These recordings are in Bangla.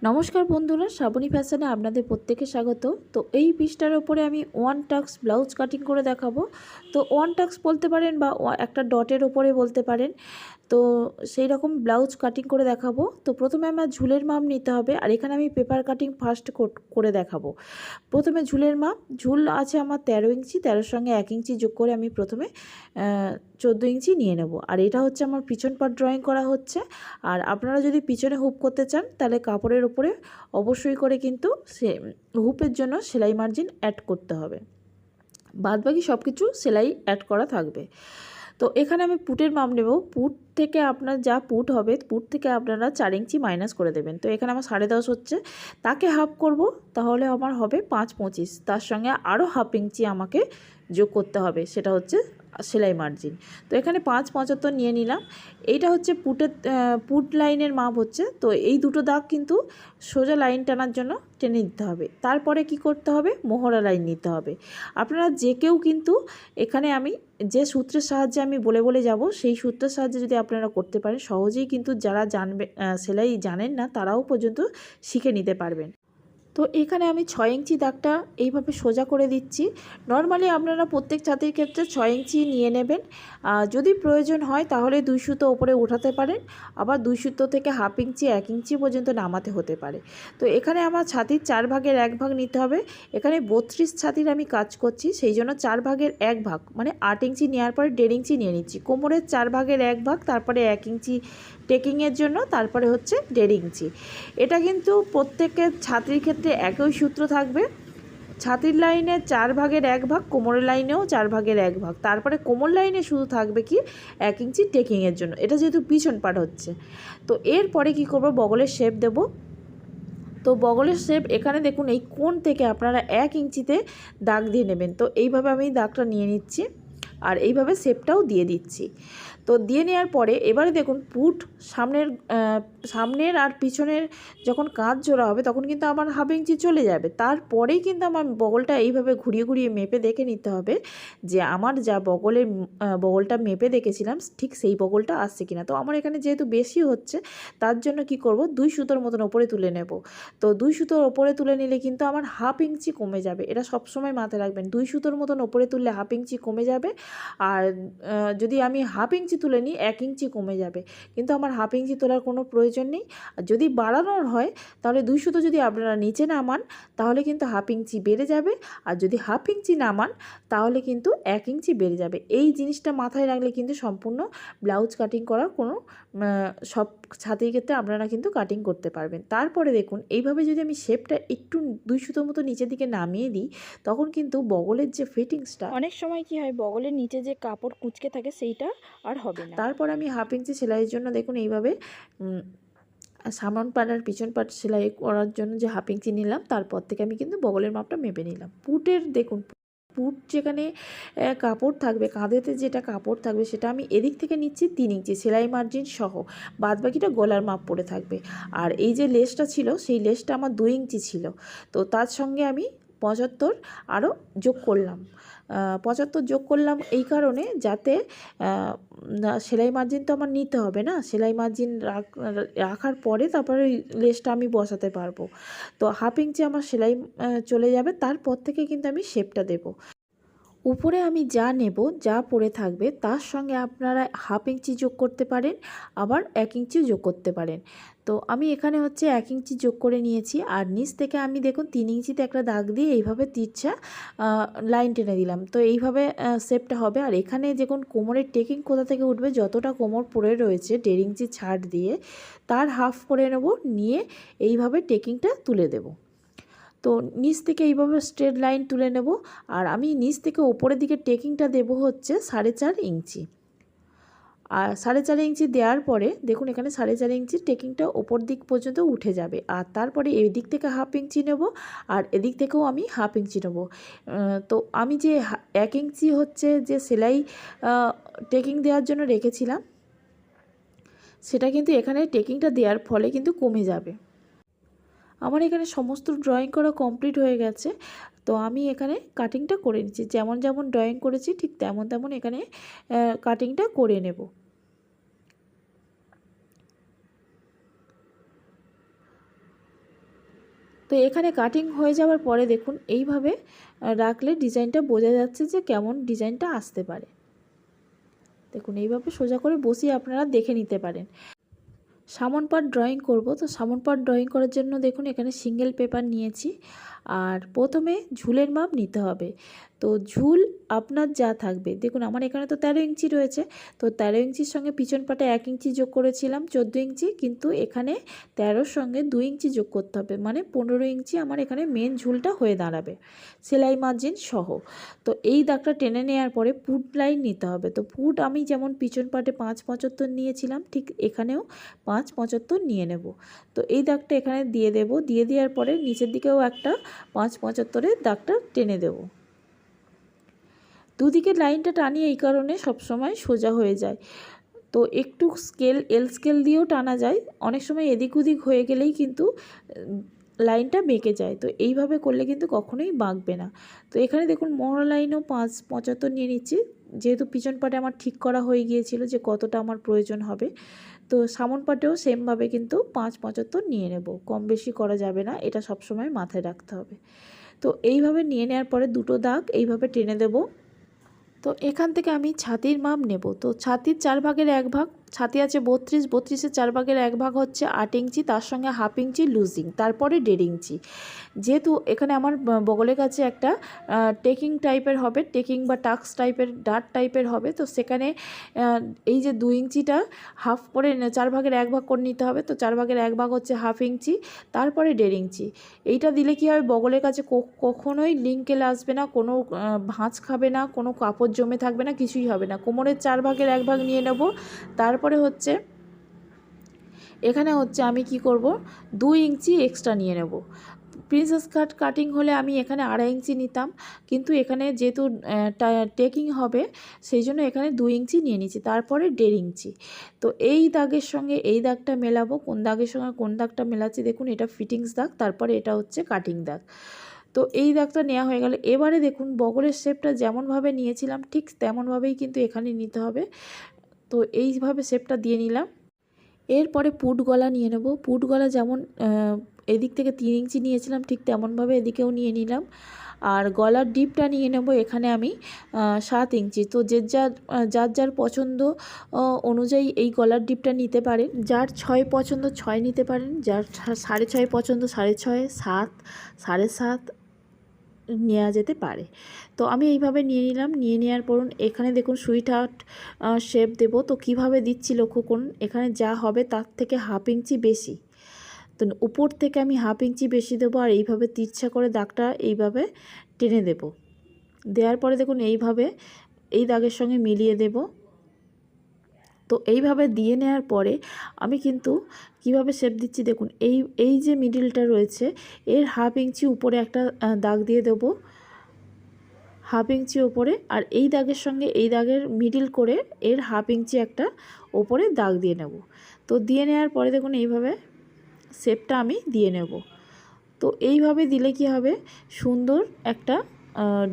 নমস্কার বন্ধুরা, শ্রাবণী ফ্যাশনে আপনাদের প্রত্যেকে স্বাগত। তো এই পৃষ্ঠার ওপরে আমি ওয়ান টাক্স ব্লাউজ কাটিং করে দেখাবো। তো ওয়ান টাক্স বলতে পারেন বা একটা ডটের ওপরে বলতে পারেন। তো সেই রকম ব্লাউজ কাটিং করে দেখাবো। তো প্রথমে আমার ঝুলের মাপ নিতে হবে, আর এখানে আমি পেপার কাটিং ফার্স্ট করে দেখাবো। প্রথমে ঝুলের মাপ, ঝুল আছে আমার 13 ইঞ্চি, 13-র সঙ্গে 1 ইঞ্চি যোগ করে আমি প্রথমে 14 ইঞ্চি নিয়ে নেব। আর এটা হচ্ছে আমার পিছন পাট ড্রয়িং করা হচ্ছে। আর আপনারা যদি পিছনে হুপ করতে চান তাহলে কাপড়ের ওপরে অবশ্যই করে কিন্তু হুপের জন্য সেলাই মার্জিন অ্যাড করতে হবে, বাদবাকি সব কিছু সেলাই অ্যাড করা থাকবে। তো এখানে আমি পুটের মাপ নেব। পুট থেকে আপনার যা পুট হবে, পুট থেকে আপনারা 4 ইঞ্চি মাইনাস করে দেবেন। তো এখানে আমার 10.5 হচ্ছে, তাকে হাফ করব, তাহলে আমার হবে 5.25। তার সঙ্গে আরও হাফ ইঞ্চি আমাকে যোগ করতে হবে, সেটা হচ্ছে সেলাই মার্জিন। তো এখানে 5.75 নিয়ে নিলাম। এইটা হচ্ছে পুট লাইনের মাপ হচ্ছে। তো এই দুটো দাগ কিন্তু সোজা লাইন টানার জন্য টেনে নিতে হবে। তারপরে কি করতে হবে, মোহরা লাইন নিতে হবে। আপনারা যে কেউ কিন্তু এখানে আমি যে সূত্রের সাহায্যে আমি বলে বলে যাব, সেই সূত্রের সাহায্যে যদি আপনারা করতে পারেন, সহজেই কিন্তু যারা সেলাই জানেন না তারাও পর্যন্ত শিখে নিতে পারবেন। তো এখানে আমি 6 ইঞ্চি দাগটা এইভাবে সোজা করে দিচ্ছি। নর্মালি আপনারা প্রত্যেক ছাতির ক্ষেত্রে 6 ইঞ্চি নিয়ে নেবেন। যদি প্রয়োজন হয় তাহলে 2 সুতো ওপরে উঠাতে পারেন, আবার 2 সুতো থেকে হাফ ইঞ্চি 1 ইঞ্চি পর্যন্ত নামাতে হতে পারে। তো এখানে আমার ছাতির 4 ভাগের 1 ভাগ নিতে হবে। এখানে 32 ছাতির আমি কাজ করছি, সেই জন্য 4 ভাগের 1 ভাগ মানে 8 ইঞ্চি নেওয়ার পরে 1.5 ইঞ্চি নিয়ে নিচ্ছি। কোমরের 4 ভাগের 1 ভাগ, তারপরে 1 ইঞ্চি টেকিংয়ের জন্য, তারপরে হচ্ছে 1.5 ইঞ্চি। এটা কিন্তু প্রত্যেকের ছাতির ক্ষেত্রে একই সূত্র থাকবে। ছাতির লাইনে 4 ভাগের 1 ভাগ, কোমরের লাইনেও 4 ভাগের 1 ভাগ, তারপরে কোমর লাইনে শুধু থাকবে কি 1 ইঞ্চি টেকিংয়ের জন্য। এটা যেহেতু পিছন পাট হচ্ছে। তো এরপরে কি করব, বগলের শেপ দেব। তো বগলের শেপ এখানে দেখুন, এই কোণ থেকে আপনারা 1 ইঞ্চিতে দাগ দিয়ে নেবেন। তো এইভাবে আমি দাগটা নিয়ে নিচ্ছি, আর এইভাবে শেপটাও দিয়ে দিচ্ছি। তো দিয়ে নেওয়ার পরে এবারে দেখুন, সামনের আর পিছনের যখন কাঁধ জোড়া হবে তখন কিন্তু আমার হাফ ইঞ্চি চলে যাবে। তারপরেই কিন্তু আমার বগলটা এইভাবে ঘুরিয়ে ঘুরিয়ে মেপে দেখে নিতে হবে যে আমার যা বগলটা মেপে দেখেছিলাম ঠিক সেই বগলটা আসছে কিনা। তো আমার এখানে যেহেতু বেশি হচ্ছে, তার জন্য কি করব, 2 সুতোর মতন ওপরে তুলে নেব। তো 2 সুতোর ওপরে তুলে নিলে কিন্তু আমার হাফ ইঞ্চি কমে যাবে। এটা সবসময় মাথায় রাখবেন, 2 সুতোর মতন ওপরে তুললে হাফ ইঞ্চি কমে যাবে। আর যদি আমি হাফ ইঞ্চি তুলে নিই 1 ইঞ্চি কমে যাবে, কিন্তু আমার হাফ ইঞ্চি তোলার কোনো প্রয়োজন নেই। আর যদি বাড়ানোর হয় তাহলে 2 সুতো যদি আপনারা নিচে নামান তাহলে কিন্তু হাফ ইঞ্চি বেড়ে যাবে, আর যদি হাফ ইঞ্চি নামান তাহলে কিন্তু 1 ইঞ্চি বেড়ে যাবে। এই জিনিসটা মাথায় রাখলে কিন্তু সম্পূর্ণ ব্লাউজ কাটিং করার কোনো সব ছাতির ক্ষেত্রে আপনারা কিন্তু কাটিং করতে পারবেন। তারপরে দেখুন, এইভাবে যদি আমি শেপটা একটু 2 সুতো মতো নিচের দিকে নামিয়ে দিই, তখন কিন্তু বগলের যে ফিটিংসটা, অনেক সময় কি হয়, বগলের নিচে যে কাপড় কুঁচকে থাকে সেইটা আর হবে না। তারপর আমি হাফ ইঞ্চি সেলাইয়ের জন্য দেখুন এইভাবে সামন পাট আর পিছন পাট সেলাই করার জন্য যে হাফ ইঞ্চি নিলাম, তারপর থেকে আমি কিন্তু বগলের মাপটা মেপে নিলাম। পুটের দেখুন, পুট যেখানে কাপড় থাকবে, কাঁধেতে যেটা কাপড় থাকবে সেটা আমি এদিক থেকে নিচ্ছি 3 ইঞ্চি সেলাই মার্জিন সহ, বাদবাকিটা গলার মাপ পড়ে থাকবে। আর এই যে লেসটা ছিল, সেই লেসটা আমার 2 ইঞ্চি ছিল। তো তার সঙ্গে আমি 75 আরও যোগ করলাম। 75 যোগ করলাম এই কারণে, যাতে সেলাই মার্জিন তো আমার নিতে হবে না, সেলাই মার্জিন রাখার পরে তারপরে লেসটা আমি বসাতে পারবো। তো হাফ ইঞ্চি আমার সেলাই চলে যাবে, তারপর থেকে কিন্তু আমি শেপটা দেবো। উপরে আমি যা নেব, যা পড়ে থাকবে তার সঙ্গে আপনারা হাফ ইঞ্চি যোগ করতে পারেন, আবার 1 ইঞ্চিও যোগ করতে পারেন। তো আমি এখানে হচ্ছে 1 ইঞ্চি যোগ করে নিয়েছি। আর নিচ থেকে আমি দেখুন 3 ইঞ্চিতে একটা দাগ দিয়ে এইভাবে তিরছা লাইন টেনে দিলাম। তো এইভাবে শেপটা হবে। আর এখানে দেখুন কোমরের টেকিং কোথা থেকে উঠবে, যতটা কোমর পড়ে রয়েছে 1.5 ইঞ্চি ছাড় দিয়ে তার হাফ করে নেব, নিয়ে এইভাবে টেকিংটা তুলে দেব। তো নিচ থেকে এইভাবে স্ট্রেট লাইন তুলে নেব। আর আমি নিচ থেকে ওপরের দিকে টেকিংটা দেব হচ্ছে 4.5 ইঞ্চি। আর 4.5 ইঞ্চি দেওয়ার পরে দেখুন, এখানে 4.5 ইঞ্চি টেকিংটা ওপর দিক পর্যন্ত উঠে যাবে। আর তারপরে এই দিক থেকে হাফ ইঞ্চি নেব, আর এদিক থেকেও আমি হাফ ইঞ্চি নেব। তো আমি যে 1 ইঞ্চি হচ্ছে যে সেলাই টেকিং দেওয়ার জন্য রেখেছিলাম, সেটা কিন্তু এখানে টেকিংটা দেওয়ার ফলে কিন্তু কমে যাবে। আমার এখানে সমস্ত ড্রয়িং করা কমপ্লিট হয়ে গেছে। তো আমি এখানে কাটিংটা করে নিচ্ছি, যেমন যেমন ড্রয়িং করেছি ঠিক তেমন তেমন এখানে কাটিংটা করে নেব। তো এখানে কাটিং হয়ে যাওয়ার পরে দেখুন এইভাবে রাখলে ডিজাইনটা বোঝা যাচ্ছে যে কেমন ডিজাইনটা আসতে পারে। দেখুন এইভাবে সোজা করে বসিয়ে আপনারা দেখে নিতে পারেন। সামন পার্ট ড্রয়িং করব, তো সামন পার্ট ড্রয়িং করার জন্য দেখুন এখানে সিঙ্গেল পেপার নিয়েছি। আর প্রথমে ঝুলের মাপ নিতে হবে। তো ঝুল আপনার যা থাকবে, দেখুন আমার এখানে তো 13 ইঞ্চি রয়েছে, তো 13 ইঞ্চির সঙ্গে পিছন পাটে 1 ইঞ্চি যোগ করেছিলাম 14 ইঞ্চি, কিন্তু এখানে 13-র সঙ্গে 2 ইঞ্চি যোগ করতে হবে, মানে 15 ইঞ্চি আমার এখানে মেন ঝুলটা হয়ে দাঁড়াবে সেলাই মার্জিন সহ। তো এই দাগটা টেনে নেওয়ার পরে পুট লাইন নিতে হবে। তো পুট আমি যেমন পিছন পাটে 5.75 নিয়েছিলাম, ঠিক এখানেও 5.75 নিয়ে নেব। তো এই দাগটা এখানে দিয়ে দেব, দিয়ে দেওয়ার পরে নিচের দিকেও একটা 5.75-এর দাগটা টেনে দেব। দুদিকে লাইনটা টানি এই কারণে সবসময় সোজা হয়ে যায়। তো একটু এল স্কেল দিয়েও টানা যায়, অনেক সময় এদিক ওদিক হয়ে গেলেই কিন্তু লাইনটা বেঁকে যায়। তো এইভাবে করলে কিন্তু কখনোই বাঁকবে না। তো এখানে দেখুন মোহরা লাইনও 5.75 নিয়ে নিচ্ছি, যেহেতু পিছন পাটে আমার ঠিক করা হয়ে গিয়েছিল যে কতটা আমার প্রয়োজন হবে। তো সামন পাটেও সেমভাবে কিন্তু 5.75 নিয়ে নেব, কম বেশি করা যাবে না, এটা সবসময় মাথায় রাখতে হবে। তো এইভাবে নিয়ে নেওয়ার পরে দুটো দাগ এইভাবে টেনে দেব। তো এখান থেকে আমি ছাতির মাপ নেব। তো ছাতির 4 ভাগের 1 ভাগ, ছাতি আছে 32, 32-এর 4 ভাগের 1 ভাগ হচ্ছে 8 ইঞ্চি, তার সঙ্গে হাফ ইঞ্চি লুজিং, তারপরে 1.5 ইঞ্চি। যেহেতু এখানে আমার বগলের কাছে একটা টেকিং টাইপের হবে, টেকিং বা টাক্স টাইপের ডার্ট টাইপের হবে, তো সেখানে এই যে 2 ইঞ্চিটা হাফ করে 4 ভাগের 1 ভাগ করে নিতে হবে। তো 4 ভাগের 1 ভাগ হচ্ছে হাফ ইঞ্চি, তারপরে 1.5 ইঞ্চি। এইটা দিলে কি হবে, বগলের কাছে কখনোই লিঙ্কেল আসবে না, কোনো ভাঁজ খাবে না, কোনো কাপড় জমে থাকবে না, কিছুই হবে না। কোমরের 4 ভাগের 1 ভাগ নিয়ে নেব। তারপরে হচ্ছে এখানে হচ্ছে আমি কি করব, 2 ইঞ্চি এক্সট্রা নিয়ে নেব। প্রিন্সেস কাট কাটিং হলে আমি এখানে 2.5 ইঞ্চি নিতাম, কিন্তু এখানে যেহেতু টেকিং হবে সেই জন্য এখানে 2 ইঞ্চি নিয়ে নিচ্ছি, তারপরে 1.5 ইঞ্চি। তো এই দাগের সঙ্গে এই দাগটা মেলাবো, কোন দাগের সঙ্গে কোন দাগটা মেলাচ্ছি দেখুন, এটা ফিটিংস দাগ, তারপরে এটা হচ্ছে কাটিং দাগ। তো এই দাগটা নেওয়া হয়ে গেল। এবারে দেখুন বগলের শেপটা যেমনভাবে নিয়েছিলাম ঠিক তেমনভাবেই কিন্তু এখানে নিতে হবে। তো এইভাবে শেপটা দিয়ে নিলাম। এরপরে পুট গলা নিয়ে নেব। পুট গলা যেমন এদিক থেকে 3 ইঞ্চি নিয়েছিলাম ঠিক তেমনভাবে এদিকেও নিয়ে নিলাম। আর গলার ডিপটা নিয়ে নেব এখানে আমি 7 ইঞ্চি। তো যার পছন্দ অনুযায়ী এই গলার ডিপটা নিতে পারেন। যার 6 পছন্দ 6 নিতে পারেন, যার 6.5 পছন্দ 6.5, 7, 7.5 নেওয়া যেতে পারে। তো আমি এইভাবে নিয়ে নিলাম। নিয়ে নেওয়ার পর এখানে দেখুন সুইট হার্ট শেপ দেব। তো কিভাবে দিচ্ছি লক্ষ্য করুন, এখানে যা হবে তার থেকে হাফ ইঞ্চি বেশি, তো উপর থেকে আমি হাফ ইঞ্চি বেশি দেবো, আর এইভাবে তিরছা করে দাগটা এইভাবে টেনে দেব। দেওয়ার পরে দেখুন এইভাবে এই দাগের সঙ্গে মিলিয়ে দেব। তো এইভাবে দিয়ে নেওয়ার পরে আমি কিন্তু কিভাবে শেপ দিচ্ছি দেখুন, এই যে মিডিলটা রয়েছে এর হাফ ইঞ্চি উপরে একটা দাগ দিয়ে দেব, হাফ ইঞ্চি ওপরে, আর এই দাগের সঙ্গে এই দাগের মিডিল করে এর হাফ ইঞ্চি একটা ওপরে দাগ দিয়ে নেব। তো দিয়ে নেওয়ার পরে দেখুন এইভাবে শেপটা আমি দিয়ে নেব। তো এইভাবে দিলে কি হবে, সুন্দর একটা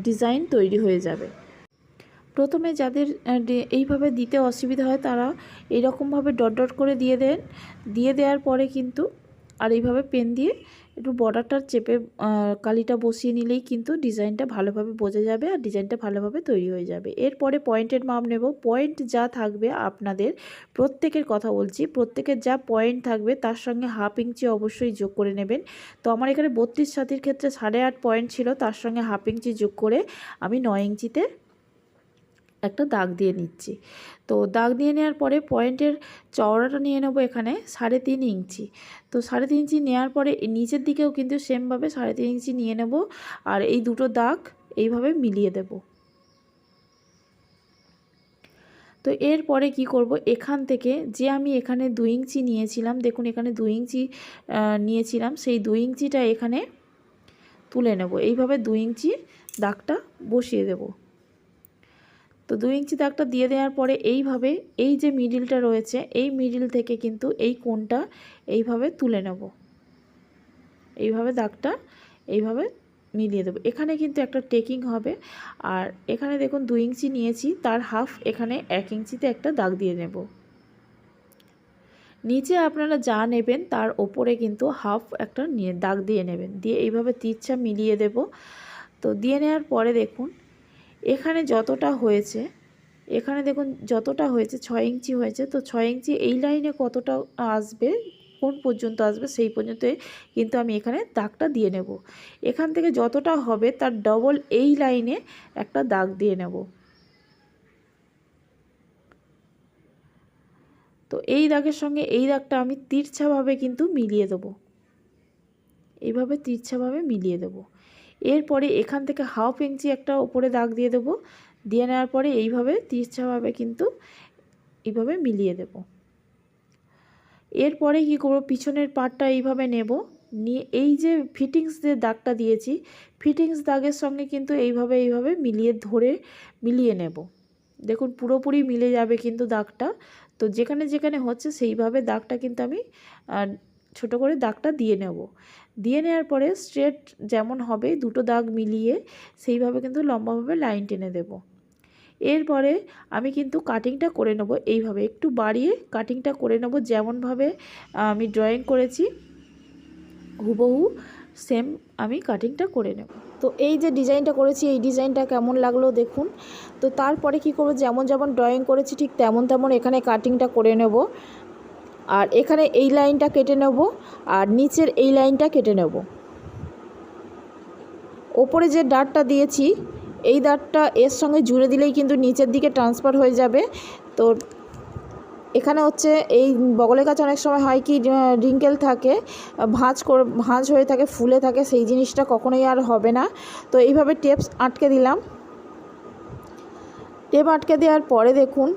ডিজাইন তৈরি হয়ে যাবে। প্রথমে যাদের এইভাবে দিতে অসুবিধা হয় তারা এইরকমভাবে ডট ডট করে দিয়ে দেন। দিয়ে দেওয়ার পরে কিন্তু আর এইভাবে পেন দিয়ে একটু বর্ডারটা চেপে কালিটা বসিয়ে নিলেই কিন্তু ডিজাইনটা ভালোভাবে বোঝা যাবে আর ডিজাইনটা ভালোভাবে তৈরি হয়ে যাবে। এরপরে পয়েন্টের মাপ নেব। পয়েন্ট যা থাকবে আপনাদের, প্রত্যেকের কথা বলছি, প্রত্যেকের যা পয়েন্ট থাকবে তার সঙ্গে হাফ ইঞ্চি অবশ্যই যোগ করে নেবেন। তো আমার এখানে 32 ছাতির ক্ষেত্রে 8.5 পয়েন্ট ছিল, তার সঙ্গে হাফ ইঞ্চি যোগ করে আমি 9 ইঞ্চিতে একটা দাগ দিয়ে নিচ্ছি। তো দাগ দিয়ে নেওয়ার পরে পয়েন্টের চওড়াটা নিয়ে নেব এখানে 3.5 ইঞ্চি। তো 3.5 ইঞ্চি নেওয়ার পরে নিচের দিকেও কিন্তু সেমভাবে 3.5 ইঞ্চি নিয়ে নেব, আর এই দুটো দাগ এইভাবে মিলিয়ে দেব। তো এরপরে কি করব, এখান থেকে যে আমি এখানে 2 ইঞ্চি নিয়েছিলাম, দেখুন এখানে 2 ইঞ্চি নিয়েছিলাম, সেই 2 ইঞ্চিটা এখানে তুলে নেব। এইভাবে 2 ইঞ্চি দাগটা বসিয়ে দেব। তো 2 ইঞ্চি দাগটা দিয়ে দেওয়ার পরে এইভাবে এই যে মিডিলটা রয়েছে এই মিডিল থেকে কিন্তু এই কোণটা এইভাবে তুলে নেব। এইভাবে দাগটা এইভাবে মিলিয়ে দেব। এখানে কিন্তু একটা টেকিং হবে, আর এখানে দেখুন 2 ইঞ্চি নিয়েছি, তার হাফ এখানে 1 ইঞ্চিতে একটা দাগ দিয়ে নেব। নিচে আপনারা যা নেবেন তার ওপরে কিন্তু হাফ একটা নিয়ে দাগ দিয়ে নেবেন, দিয়ে এইভাবে তিরছা মিলিয়ে দেব। তো দিয়ে নেওয়ার পরে দেখুন এখানে যতটা হয়েছে, এখানে দেখুন যতটা হয়েছে 6 ইঞ্চি হয়েছে, তো 6 ইঞ্চি এই লাইনে কতটা আসবে, কোন পর্যন্ত আসবে সেই পর্যন্ত কিন্তু আমি এখানে দাগটা দিয়ে নেব। এখান থেকে যতটা হবে তার ডবল এই লাইনে একটা দাগ দিয়ে নেব। তো এই দাগের সঙ্গে এই দাগটা আমি তিরছাভাবে কিন্তু মিলিয়ে দেব, এইভাবে তিরছাভাবে মিলিয়ে দেব। এরপরে এখান থেকে হাফ ইঞ্চি একটা ওপরে দাগ দিয়ে দেব, দিয়ে নেওয়ার পরে এইভাবে তিরছাভাবে কিন্তু এইভাবে মিলিয়ে দেব। এরপরে কি করব, পিছনের পার্টটা এইভাবে নেব, নিয়ে এই যে ফিটিংস যে দাগটা দিয়েছি, ফিটিংস দাগের সঙ্গে কিন্তু এইভাবে মিলিয়ে নেব। দেখুন পুরোপুরি মিলে যাবে কিন্তু দাগটা। তো যেখানে যেখানে হচ্ছে সেইভাবে দাগটা কিন্তু আমি ছোট করে দাগটা দিয়ে নেব। দিয়ে নেওয়ার পরে স্ট্রেট যেমন হবে দুটো দাগ মিলিয়ে সেইভাবে কিন্তু লম্বাভাবে লাইন টেনে দেব। এরপরে আমি কিন্তু কাটিংটা করে নেব, এইভাবে একটু বাড়িয়ে কাটিংটা করে নেব, যেমনভাবে আমি ড্রয়িং করেছি হুবহু সেম আমি কাটিংটা করে নেব। তো এই যে ডিজাইনটা করেছি এই ডিজাইনটা কেমন লাগলো দেখুন। তো তারপরে কি করব, যেমন যেমন ড্রয়িং করেছি ঠিক তেমন তেমন এখানে কাটিংটা করে নেব। আর এখানে এই লাইনটা কেটে নেব আর নিচের এই লাইনটা কেটে নেব। ওপরে যে ডাটটা দিয়েছি এই দাঁতটা এর সঙ্গে জুড়ে দিলেই কিন্তু নিচের দিকে ট্রান্সফার হয়ে যাবে। তো এখানে হচ্ছে এই বগলের কাছে অনেক সময় হয় কি রিঙ্কেল থাকে, ভাঁজ হয়ে থাকে, ফুলে থাকে, সেই জিনিসটা কখনোই আর হবে না। তো এইভাবে টেপ আটকে দিলাম। টেপ আটকে দেওয়ার পরে দেখুন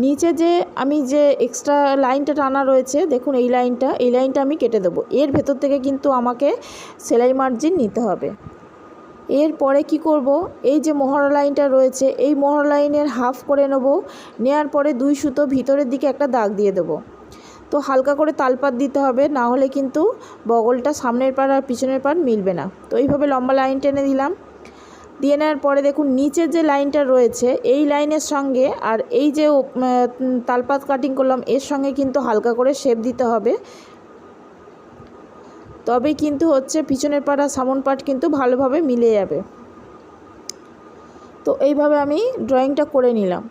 নিচে যে আমি যে এক্সট্রা লাইনটা টানা রয়েছে দেখুন এই লাইনটা আমি কেটে দেবো। এর ভেতর থেকে কিন্তু আমাকে সেলাই মার্জিন নিতে হবে। এরপরে কি করব, এই যে মহড়া লাইনটা রয়েছে এই মহড়া লাইনের হাফ করে নেব, নেওয়ার পরে 2 সুতো ভিতরের দিকে একটা দাগ দিয়ে দেব। তো হালকা করে তালপাত দিতে হবে, না হলে কিন্তু বগলটা সামনের পাড় আর পিছনের পাড় মিলবে না। তো এইভাবে লম্বা লাইন টেনে দিলাম। দিয়ে নেওয়ার পরে দেখুন নিচের যে লাইনটা রয়েছে এই লাইনের সঙ্গে আর এই যে তালপাত কাটিং করলাম এর সঙ্গে কিন্তু হালকা করে শেপ দিতে হবে, তবে কিন্তু হচ্ছে পিছনের পাট আর সামন পাট কিন্তু ভালোভাবে মিলে যাবে। তো এইভাবে আমি ড্রয়িংটা করে নিলাম।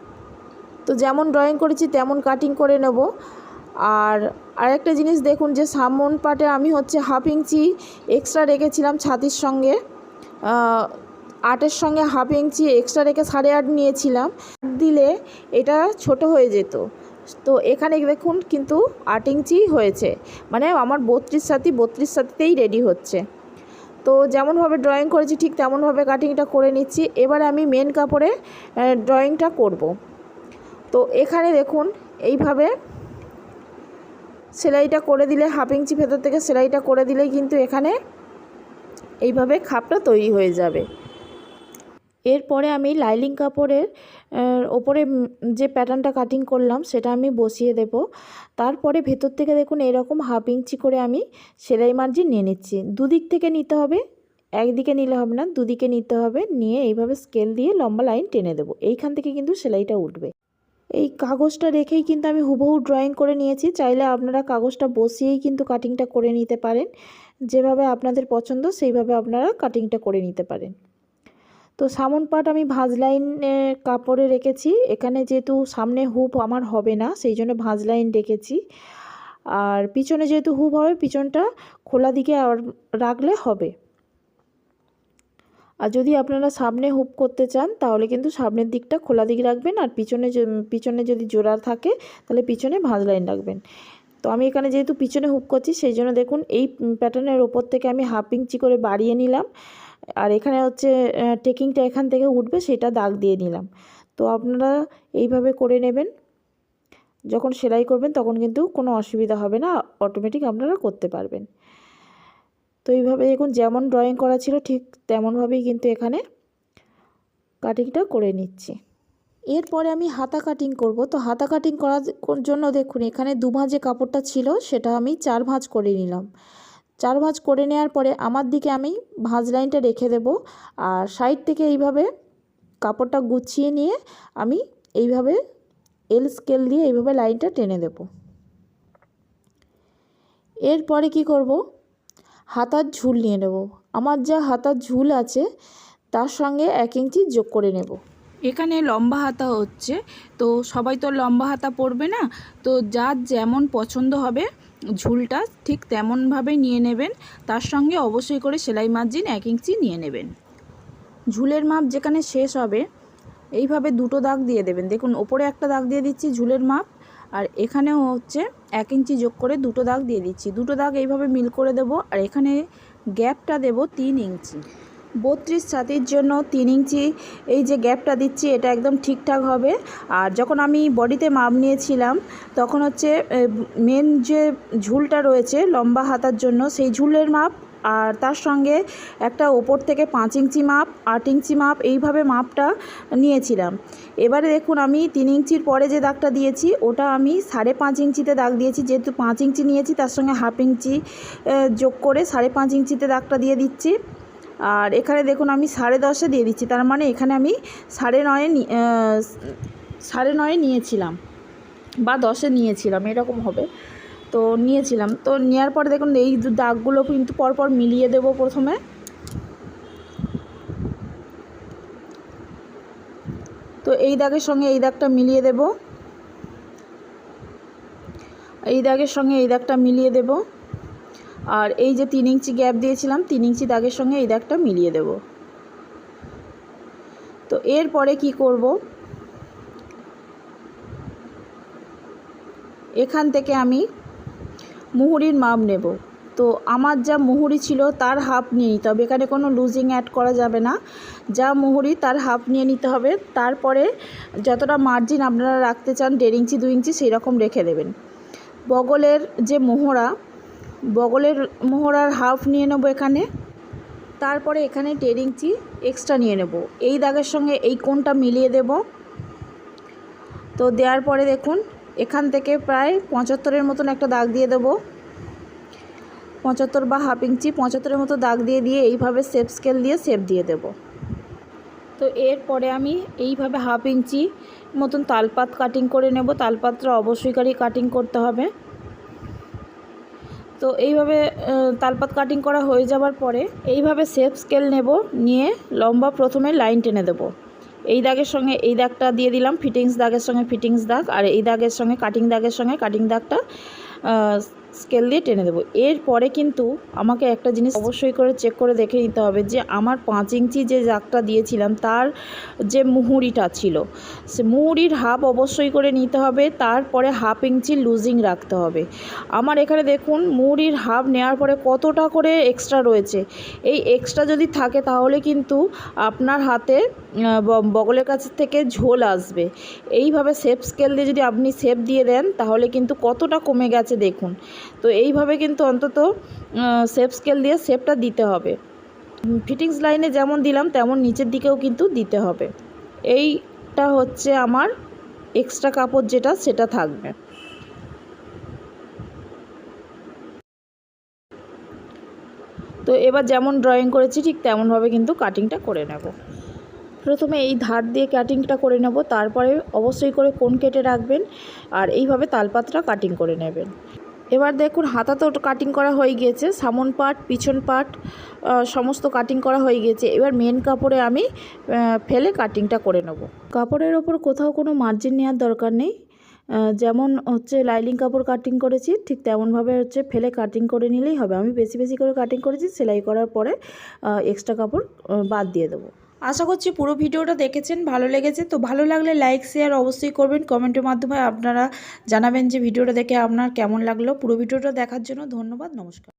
তো যেমন ড্রয়িং করেছি তেমন কাটিং করে নেব। আর আরেকটা জিনিস দেখুন যে সামন পাটে আমি হচ্ছে হাফ ইঞ্চি এক্সট্রা রেখেছিলাম ছাতির সঙ্গে, 8-এর সঙ্গে হাফ ইঞ্চি এক্সট্রা রেখে 8.5 নিয়েছিলাম, দিলে এটা ছোট হয়ে যেত। তো এখানে দেখুন কিন্তু 8 ইঞ্চি হয়েছে, মানে আমার 32 সাথীতেই রেডি হচ্ছে। তো যেমনভাবে ড্রয়িং করেছি ঠিক তেমনভাবে কাটিংটা করে নিচ্ছি। এবারে আমি মেন কাপড়ে ড্রয়িংটা করব। তো এখানে দেখুন এইভাবে সেলাইটা করে দিলে হাফ ইঞ্চি ভেতর থেকে সেলাইটা করে দিলেই কিন্তু এখানে এইভাবে খাপটা তৈরি হয়ে যাবে। এরপরে আমি লাইলিং কাপড়ের ওপরে যে প্যাটার্নটা কাটিং করলাম সেটা আমি বসিয়ে দেব। তারপরে ভেতর থেকে দেখুন এরকম হাফ ইঞ্চি করে আমি সেলাই মার্জিন নিয়ে নিচ্ছি। দুদিক থেকে নিতে হবে, একদিকে নিলে হবে না, দুদিকে নিতে হবে। নিয়ে এইভাবে স্কেল দিয়ে লম্বা লাইন টেনে দেবো, এইখান থেকে কিন্তু সেলাইটা উঠবে। এই কাগজটা রেখেই কিন্তু আমি হুবহু ড্রয়িং করে নিয়েছি। চাইলে আপনারা কাগজটা বসিয়েই কিন্তু কাটিংটা করে নিতে পারেন, যেভাবে আপনাদের পছন্দ সেইভাবে আপনারা কাটিংটা করে নিতে পারেন। তো সামন পাট আমি ভাঁজ লাইন কাপড়ে রেখেছি, এখানে যেহেতু সামনে হুপ আমার হবে না সেই জন্য ভাঁজ লাইন রেখেছি। আর পিছনে যেহেতু হুপ হবে পিছনটা খোলা দিকে রাখলে হবে। আর যদি আপনারা সামনে হুপ করতে চান তাহলে কিন্তু সামনের দিকটা খোলা দিকে রাখবেন, আর পিছনে যদি জোড়া থাকে তাহলে পিছনে ভাঁজ লাইন রাখবেন। তো আমি এখানে যেহেতু পিছনে হুপ করছি সেই জন্য দেখুন এই প্যাটার্নের ওপর থেকে আমি হাফ ইঞ্চি করে বাড়িয়ে নিলাম, আর এখানে হচ্ছে টেকিংটা এখান থেকে উঠবে সেটা দাগ দিয়ে নিলাম। তো আপনারা এইভাবে করে নেবেন, যখন সেলাই করবেন তখন কিন্তু কোনো অসুবিধা হবে না, অটোমেটিক আপনারা করতে পারবেন। তো এইভাবে দেখুন যেমন ড্রয়িং করা ছিল ঠিক তেমনভাবেই কিন্তু এখানে কাটিংটা করে নিচ্ছি। এরপরে আমি হাতা কাটিং করব। তো হাতা কাটিং করার জন্য দেখুন এখানে 2 ভাঁজে কাপড়টা ছিল সেটা আমি 4 ভাঁজ করে নিলাম। 4 ভাঁজ করে নেওয়ার পরে আমার দিকে আমি ভাঁজ লাইনটা রেখে দেব, আর সাইড থেকে এইভাবে কাপড়টা গুছিয়ে নিয়ে আমি এইভাবে এল স্কেল দিয়ে এইভাবে লাইনটা টেনে দেব। এরপরে কি করব, হাতার ঝুল নিয়ে নেব। আমার যা হাতার ঝুল আছে তার সঙ্গে 1 ইঞ্চি যোগ করে নেব। এখানে লম্বা হাতা হচ্ছে, তো সবাই তো লম্বা হাতা পরবে না, তো যার যেমন পছন্দ হবে ঝুলটা ঠিক তেমনভাবেই নিয়ে নেবেন। তার সঙ্গে অবশ্যই করে সেলাই মার্জিন 1 ইঞ্চি নিয়ে নেবেন। ঝুলের মাপ যেখানে শেষ হবে এইভাবে 2টো দাগ দিয়ে দেবেন। দেখুন ওপরে একটা দাগ দিয়ে দিচ্ছি ঝুলের মাপ, আর এখানেও হচ্ছে 1 ইঞ্চি যোগ করে 2টো দাগ দিয়ে দিচ্ছি। 2টো দাগ এইভাবে মিল করে দেব, আর এখানে গ্যাপটা দেব 3 ইঞ্চি। 32 ছাতির জন্য 3 ইঞ্চি এই যে গ্যাপটা দিচ্ছি এটা একদম ঠিকঠাক হবে। আর যখন আমি বডিতে মাপ নিয়েছিলাম তখন হচ্ছে মেন যে ঝুলটা রয়েছে লম্বা হাতার জন্য সেই ঝুলের মাপ, আর তার সঙ্গে একটা ওপর থেকে 5 ইঞ্চি মাপ, 8 ইঞ্চি মাপ, এইভাবে মাপটা নিয়েছিলাম। এবারে দেখুন আমি 3 ইঞ্চির পরে যে দাগটা দিয়েছি ওটা আমি 5.5 ইঞ্চিতে দাগ দিয়েছি। যেহেতু 5 ইঞ্চি নিয়েছি তার সঙ্গে 1/2 ইঞ্চি যোগ করে 5.5 ইঞ্চিতে দাগটা দিয়ে দিচ্ছি। আর এখানে দেখুন আমি 10.5 দিয়ে দিচ্ছি, তার মানে এখানে আমি 9.5 নিয়েছিলাম বা 10 নিয়েছিলাম, এরকম হবে। তো নিয়েছিলাম, তো নেওয়ার পরে দেখুন এই দাগগুলো কিন্তু পরপর মিলিয়ে দেব। প্রথমে তো এই দাগের সঙ্গে এই দাগটা মিলিয়ে দেব, এই দাগের সঙ্গে এই দাগটা মিলিয়ে দেব, আর এই যে 3 ইঞ্চি গ্যাপ দিয়েছিলাম 3 ইঞ্চি দাগের সঙ্গে এই দাগটা মিলিয়ে দেব। তো এরপরে কি করব, এখান থেকে আমি মুহুরির মাপ নেব। তো আমার যা মুহুরি ছিল তার হাফ নিয়ে নিতে হবে, এখানে কোনো লুজিং অ্যাড করা যাবে না। যা মুহুরি তার হাফ নিয়ে নিতে হবে। তারপরে যতটা মার্জিন আপনারা রাখতে চান 1.5 ইঞ্চি 2 ইঞ্চি সেই রকম রেখে দেবেন। বগলের যে মোহরা, বগলের মোহরার হাফ নিয়ে নেব এখানে। তারপরে এখানে 1.5 ইঞ্চি এক্সট্রা নিয়ে নেব, এই দাগের সঙ্গে এই কোণটা মিলিয়ে দেব। তো দেওয়ার পরে দেখুন এখান থেকে প্রায় 75-এর মতন একটা দাগ দিয়ে দেব, 75 বা 1/2 ইঞ্চি 75-এর মতো দাগ দিয়ে এইভাবে শেপ স্কেল দিয়ে শেপ দিয়ে দেব। তো এরপরে আমি এইভাবে 1/2 ইঞ্চি মতন তালপাত কাটিং করে নেব। তালপাতটা অবশ্যই কাটিং করতে হবে। তো এইভাবে তালপাত কাটিং করা হয়ে যাওয়ার পরে এইভাবে শেপ স্কেল নেব, নিয়ে লম্বা প্রথমে লাইন টেনে দেব। এই দাগের সঙ্গে এই দাগটা দিয়ে দিলাম, ফিটিংস দাগের সঙ্গে ফিটিংস দাগ, আর এই দাগের সঙ্গে কাটিং দাগের সঙ্গে কাটিং দাগটা স্কেল দিয়ে টেনে দেবো। এরপরে কিন্তু আমাকে একটা জিনিস অবশ্যই করে চেক করে দেখে নিতে হবে যে আমার 5 ইঞ্চি যে দাগটা দিয়েছিলাম তার যে মুহুরিটা ছিল সে মুহুরির হাফ অবশ্যই করে নিতে হবে, তারপরে 1/2 ইঞ্চি লুজিং রাখতে হবে। আমার এখানে দেখুন মুহুরির হাফ নেওয়ার পরে কতটা করে এক্সট্রা রয়েছে। এই এক্সট্রা যদি থাকে তাহলে কিন্তু আপনার হাতে বগলের কাছ থেকে ঝোল আসবে। এইভাবে শেপ স্কেল দিয়ে যদি আপনি শেপ দিয়ে দেন তাহলে কিন্তু কতটা কমে গেছে দেখুন। তো এইভাবে কিন্তু অন্তত শেপ স্কেল দিয়ে শেপটা দিতে হবে। ফিটিংস লাইনে যেমন দিলাম তেমন নিচের দিকেও কিন্তু দিতে হবে। এইটা হচ্ছে আমার এক্সট্রা কাপড় যেটা সেটা থাকবে। তো এবার যেমন ড্রয়িং করেছি ঠিক তেমনভাবে কিন্তু কাটিংটা করে নেব। প্রথমে এই ধার দিয়ে কাটিংটা করে নেব, তারপরে অবশ্যই করে কোণ কেটে রাখবেন, আর এইভাবে তালপাতটা কাটিং করে নেবেন। এবার দেখুন হাতা তো কাটিং করা হয়ে গিয়েছে, সামন পার্ট পিছন পার্ট সমস্ত কাটিং করা হয়ে গিয়েছে। এবার মেন কাপড়ে আমি ফেলে কাটিংটা করে নেব। কাপড়ের ওপর কোথাও কোনো মার্জিন নেওয়ার দরকার নেই। যেমন হচ্ছে লাইনিং কাপড় কাটিং করেছি ঠিক তেমনভাবে হচ্ছে ফেলে কাটিং করে নিলেই হবে। আমি বেশি বেশি করে কাটিং করেছি, সেলাই করার পরে এক্সট্রা কাপড় বাদ দিয়ে দেবো। আশা করছি পুরো ভিডিওটা দেখেছেন, ভালো লেগেছে। তো ভালো লাগলে লাইক শেয়ার অবশ্যই করবেন, কমেন্টের মাধ্যমে আপনারা জানাবেন যে ভিডিওটা দেখে আপনার কেমন লাগলো। পুরো ভিডিওটা দেখার জন্য ধন্যবাদ, নমস্কার।